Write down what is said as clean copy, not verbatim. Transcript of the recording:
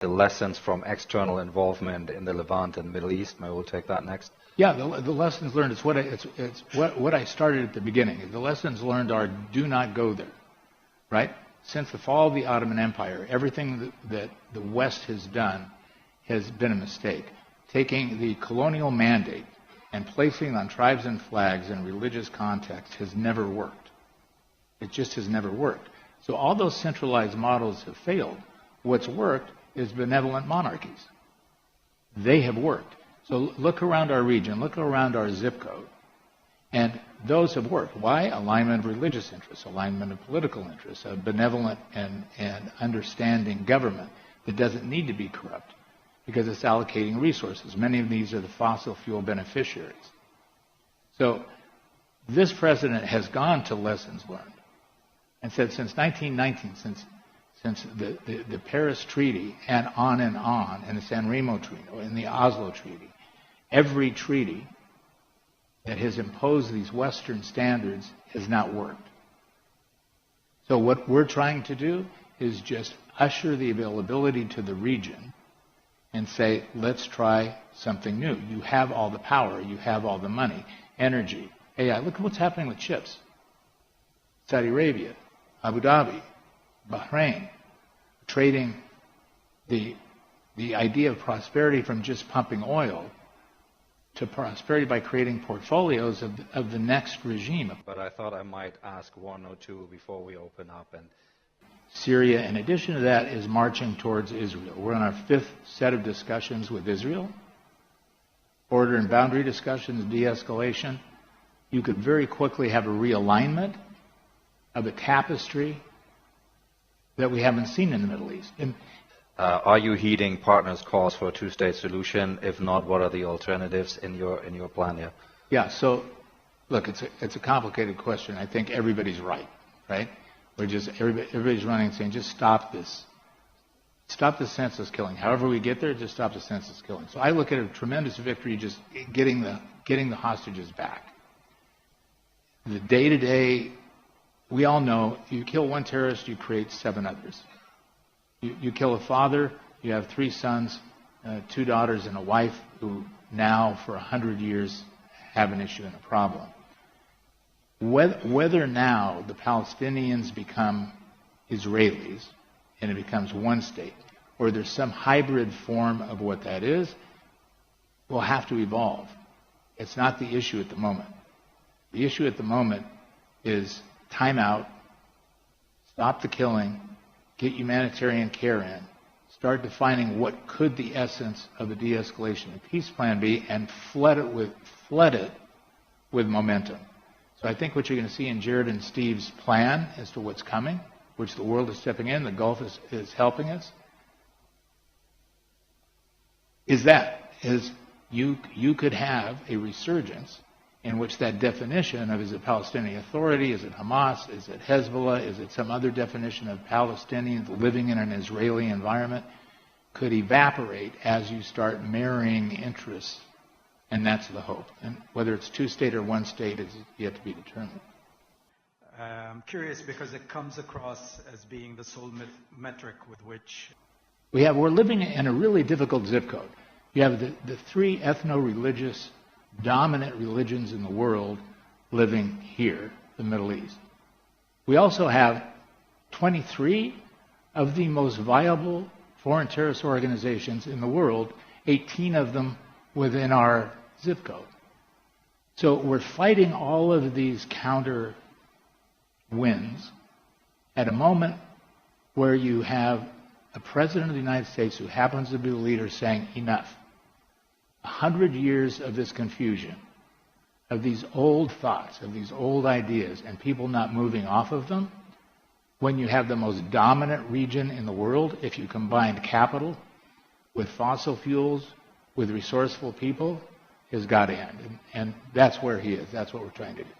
the lessons from external involvement in the Levant and Middle East. Maybe we'll take that next. Yeah, the lessons learned, it's what I started at the beginning. The lessons learned are do not go there, right? Since the fall of the Ottoman Empire, everything that the West has done has been a mistake. Taking the colonial mandate and placing it on tribes and flags in religious context has never worked. It just has never worked. So all those centralized models have failed. What's worked is benevolent monarchies. They have worked. So look around our region, look around our zip code, and those have worked. Why? Alignment of religious interests, alignment of political interests, a benevolent and understanding government that doesn't need to be corrupt because it's allocating resources. Many of these are the fossil fuel beneficiaries. So this president has gone to lessons learned and said since 1919, since the Paris Treaty and the San Remo Treaty and the Oslo Treaty, every treaty that has imposed these Western standards has not worked. So what we're trying to do is just usher the availability to the region and say, let's try something new. You have all the power. You have all the money, energy, AI. Look at what's happening with chips. Saudi Arabia, Abu Dhabi, Bahrain, trading the idea of prosperity from just pumping oil to prosperity by creating portfolios of the next regime. But I thought I might ask one or two before we open up. And Syria, in addition to that, is marching towards Israel. We're on our 5th set of discussions with Israel. Border and boundary discussions, de-escalation. You could very quickly have a realignment of a tapestry that we haven't seen in the Middle East. Are you heeding partners' calls for a two-state solution? If not, what are the alternatives in your plan here? Yeah. So, look, it's a complicated question. I think everybody's right. Everybody's running and saying, just stop this. Stop the senseless killing. However we get there, just stop the senseless killing. So I look at a tremendous victory just getting the hostages back. The day-to-day, we all know, you kill one terrorist, you create 7 others. You kill a father, you have 3 sons, 2 daughters, and a wife who now, for 100 years, have an issue and a problem. Whether now the Palestinians become Israelis and it becomes one state, or there's some hybrid form of what that is, will have to evolve. It's not the issue at the moment. The issue at the moment is time out, stop the killing, get humanitarian care in, start defining what could the essence of a de-escalation and peace plan be, and flood it with momentum. So I think what you're going to see in Jared and Steve's plan as to what's coming, which the world is stepping in, the Gulf is helping us, is you could have a resurgence in which that definition of, is it Palestinian Authority, is it Hamas, is it Hezbollah, is it some other definition of Palestinians living in an Israeli environment, could evaporate as you start marrying interests. And that's the hope. And whether it's 2-state or 1-state is yet to be determined. I'm curious because it comes across as being the sole metric with which... We're living in a really difficult zip code. You have the 3 ethno-religious dominant religions in the world living here, the Middle East. We also have 23 of the most viable foreign terrorist organizations in the world, 18 of them within our zip code. So we're fighting all of these counter winds at a moment where you have a president of the United States who happens to be the leader saying, enough. 100 years of this confusion, of these old thoughts, of these old ideas, and people not moving off of them, when you have the most dominant region in the world, if you combine capital with fossil fuels, with resourceful people, has got to end. And that's where he is. That's what we're trying to do.